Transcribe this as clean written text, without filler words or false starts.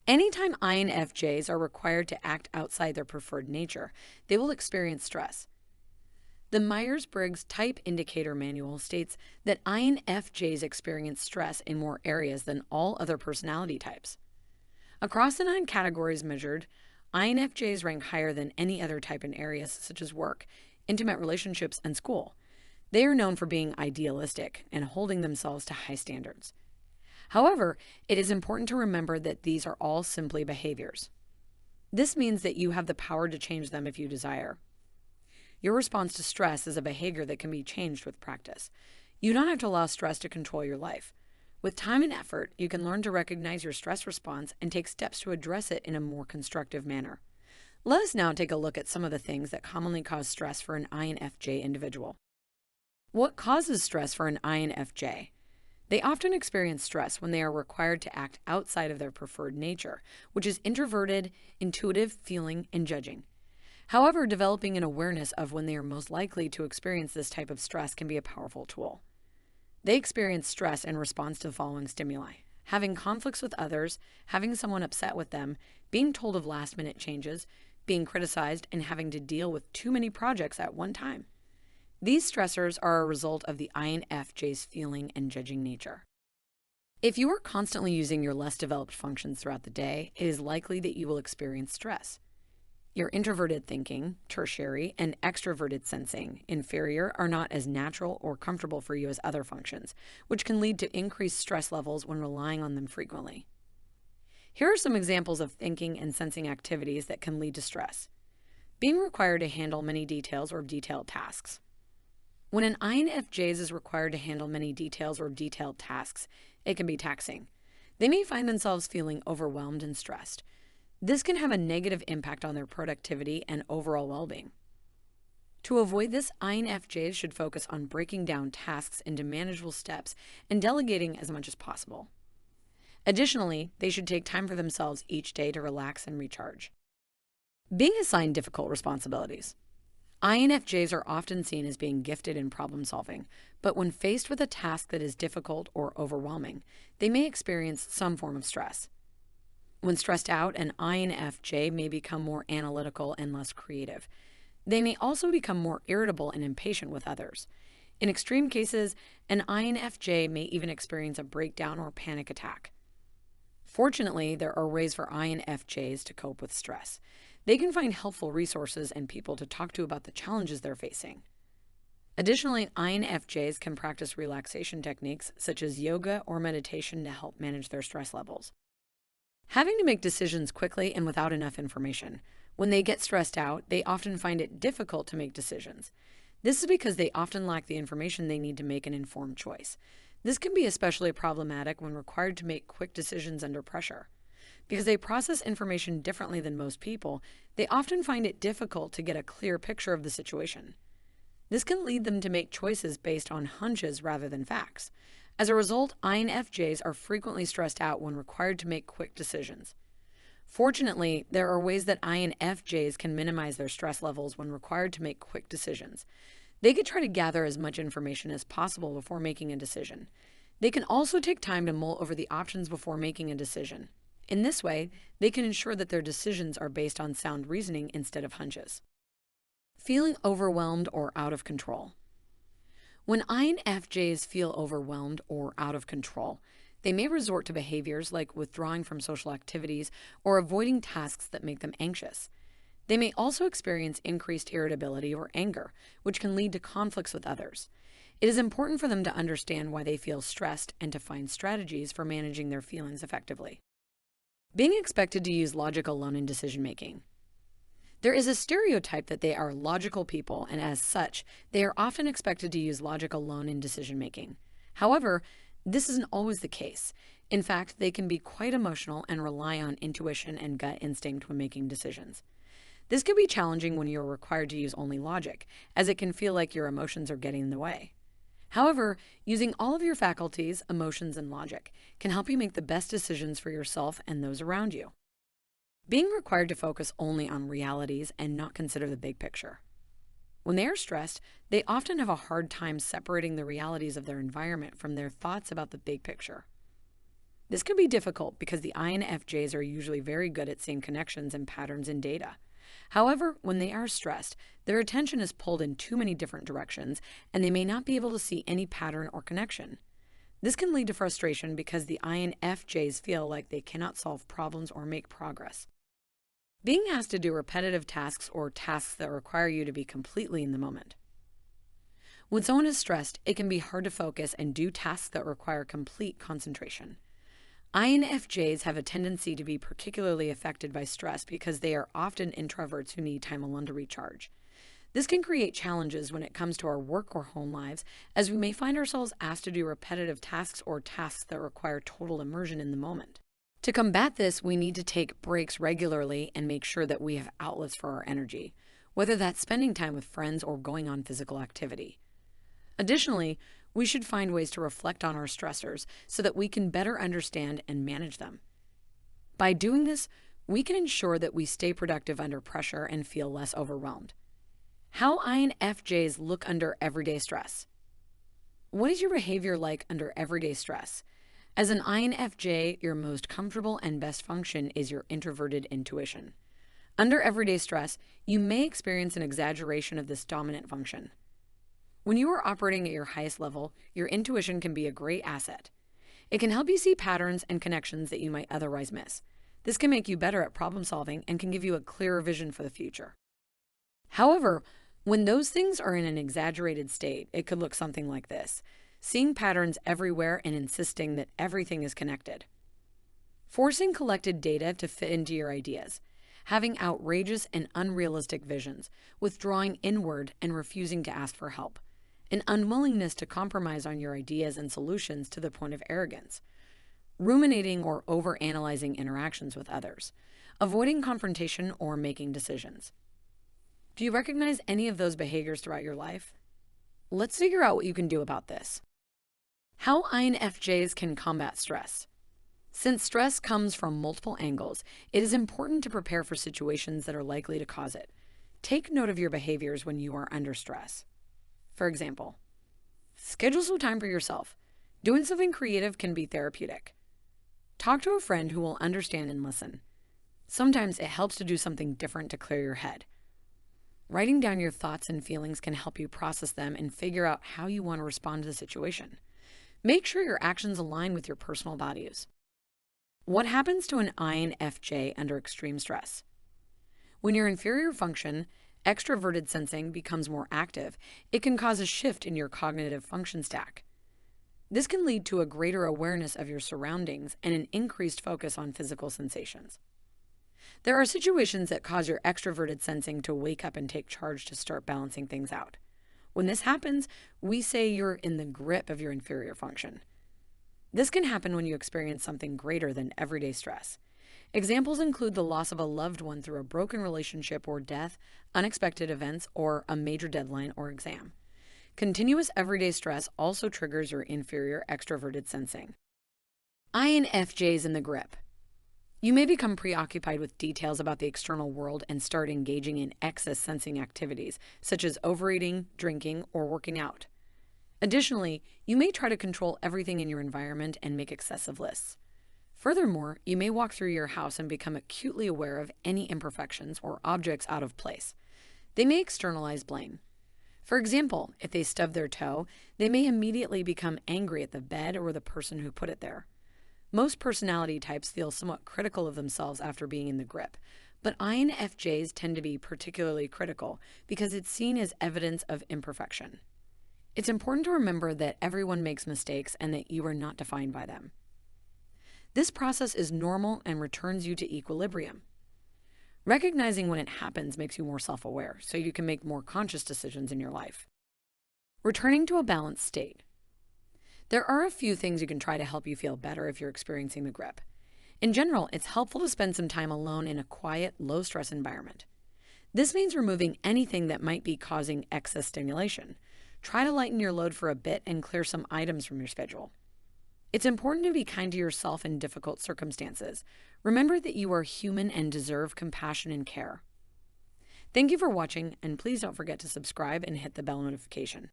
Anytime INFJs are required to act outside their preferred nature, they will experience stress. The Myers-Briggs Type Indicator Manual states that INFJs experience stress in more areas than all other personality types. Across the 9 categories measured, INFJs rank higher than any other type in areas such as work, intimate relationships, and school. They are known for being idealistic and holding themselves to high standards. However, it is important to remember that these are all simply behaviors. This means that you have the power to change them if you desire. Your response to stress is a behavior that can be changed with practice. You don't have to allow stress to control your life. With time and effort, you can learn to recognize your stress response and take steps to address it in a more constructive manner. Let us now take a look at some of the things that commonly cause stress for an INFJ individual. What causes stress for an INFJ? They often experience stress when they are required to act outside of their preferred nature, which is introverted, intuitive, feeling, and judging. However, developing an awareness of when they are most likely to experience this type of stress can be a powerful tool. They experience stress in response to the following stimuli: having conflicts with others, having someone upset with them, being told of last-minute changes, being criticized, and having to deal with too many projects at one time. These stressors are a result of the INFJ's feeling and judging nature. If you are constantly using your less developed functions throughout the day, it is likely that you will experience stress. Your introverted thinking, tertiary, and extroverted sensing, inferior, are not as natural or comfortable for you as other functions, which can lead to increased stress levels when relying on them frequently. Here are some examples of thinking and sensing activities that can lead to stress. Being required to handle many details or detailed tasks. When an INFJ is required to handle many details or detailed tasks, it can be taxing. They may find themselves feeling overwhelmed and stressed. This can have a negative impact on their productivity and overall well-being. To avoid this, INFJs should focus on breaking down tasks into manageable steps and delegating as much as possible. Additionally, they should take time for themselves each day to relax and recharge. Being assigned difficult responsibilities. INFJs are often seen as being gifted in problem solving, but when faced with a task that is difficult or overwhelming, they may experience some form of stress. When stressed out, an INFJ may become more analytical and less creative. They may also become more irritable and impatient with others. In extreme cases, an INFJ may even experience a breakdown or panic attack. Fortunately, there are ways for INFJs to cope with stress. They can find helpful resources and people to talk to about the challenges they're facing. Additionally, INFJs can practice relaxation techniques such as yoga or meditation to help manage their stress levels. Having to make decisions quickly and without enough information. When they get stressed out, they often find it difficult to make decisions. This is because they often lack the information they need to make an informed choice. This can be especially problematic when required to make quick decisions under pressure. Because they process information differently than most people, they often find it difficult to get a clear picture of the situation. This can lead them to make choices based on hunches rather than facts. As a result, INFJs are frequently stressed out when required to make quick decisions. Fortunately, there are ways that INFJs can minimize their stress levels when required to make quick decisions. They could try to gather as much information as possible before making a decision. They can also take time to mull over the options before making a decision. In this way, they can ensure that their decisions are based on sound reasoning instead of hunches. Feeling overwhelmed or out of control. When INFJs feel overwhelmed or out of control, they may resort to behaviors like withdrawing from social activities or avoiding tasks that make them anxious. They may also experience increased irritability or anger, which can lead to conflicts with others. It is important for them to understand why they feel stressed and to find strategies for managing their feelings effectively. Being expected to use logic alone in decision-making. There is a stereotype that they are logical people, and as such, they are often expected to use logic alone in decision-making. However, this isn't always the case. In fact, they can be quite emotional and rely on intuition and gut instinct when making decisions. This can be challenging when you're required to use only logic, as it can feel like your emotions are getting in the way. However, using all of your faculties, emotions, and logic can help you make the best decisions for yourself and those around you. Being required to focus only on realities and not consider the big picture. When they are stressed, they often have a hard time separating the realities of their environment from their thoughts about the big picture. This can be difficult because the INFJs are usually very good at seeing connections and patterns in data. However, when they are stressed, their attention is pulled in too many different directions, and they may not be able to see any pattern or connection. This can lead to frustration because the INFJs feel like they cannot solve problems or make progress. Being asked to do repetitive tasks or tasks that require you to be completely in the moment. When someone is stressed, it can be hard to focus and do tasks that require complete concentration. INFJs have a tendency to be particularly affected by stress because they are often introverts who need time alone to recharge. This can create challenges when it comes to our work or home lives, as we may find ourselves asked to do repetitive tasks or tasks that require total immersion in the moment. To combat this, we need to take breaks regularly and make sure that we have outlets for our energy, whether that's spending time with friends or going on physical activity. Additionally, we should find ways to reflect on our stressors so that we can better understand and manage them. By doing this, we can ensure that we stay productive under pressure and feel less overwhelmed. How INFJs look under everyday stress. What is your behavior like under everyday stress? As an INFJ, your most comfortable and best function is your introverted intuition. Under everyday stress, you may experience an exaggeration of this dominant function. When you are operating at your highest level, your intuition can be a great asset. It can help you see patterns and connections that you might otherwise miss. This can make you better at problem solving and can give you a clearer vision for the future. However, when those things are in an exaggerated state, it could look something like this: seeing patterns everywhere and insisting that everything is connected. Forcing collected data to fit into your ideas. Having outrageous and unrealistic visions, withdrawing inward and refusing to ask for help. An unwillingness to compromise on your ideas and solutions to the point of arrogance. Ruminating or overanalyzing interactions with others. Avoiding confrontation or making decisions. Do you recognize any of those behaviors throughout your life? Let's figure out what you can do about this. How INFJs can combat stress. Since stress comes from multiple angles, it is important to prepare for situations that are likely to cause it. Take note of your behaviors when you are under stress. For example, schedule some time for yourself. Doing something creative can be therapeutic. Talk to a friend who will understand and listen. Sometimes it helps to do something different to clear your head. Writing down your thoughts and feelings can help you process them and figure out how you want to respond to the situation. Make sure your actions align with your personal values. What happens to an INFJ under extreme stress? When your inferior function, extroverted sensing, becomes more active, it can cause a shift in your cognitive function stack. This can lead to a greater awareness of your surroundings and an increased focus on physical sensations. There are situations that cause your extroverted sensing to wake up and take charge to start balancing things out. When this happens, we say you're in the grip of your inferior function. This can happen when you experience something greater than everyday stress. Examples include the loss of a loved one through a broken relationship or death, unexpected events, or a major deadline or exam. Continuous everyday stress also triggers your inferior extroverted sensing. INFJs in the grip. You may become preoccupied with details about the external world and start engaging in excess sensing activities, such as overeating, drinking, or working out. Additionally, you may try to control everything in your environment and make excessive lists. Furthermore, you may walk through your house and become acutely aware of any imperfections or objects out of place. They may externalize blame. For example, if they stub their toe, they may immediately become angry at the bed or the person who put it there. Most personality types feel somewhat critical of themselves after being in the grip, but INFJs tend to be particularly critical because it's seen as evidence of imperfection. It's important to remember that everyone makes mistakes and that you are not defined by them. This process is normal and returns you to equilibrium. Recognizing when it happens makes you more self-aware, so you can make more conscious decisions in your life. Returning to a balanced state. There are a few things you can try to help you feel better if you're experiencing the grip. In general, it's helpful to spend some time alone in a quiet, low-stress environment. This means removing anything that might be causing excess stimulation. Try to lighten your load for a bit and clear some items from your schedule. It's important to be kind to yourself in difficult circumstances. Remember that you are human and deserve compassion and care. Thank you for watching, and please don't forget to subscribe and hit the bell notification.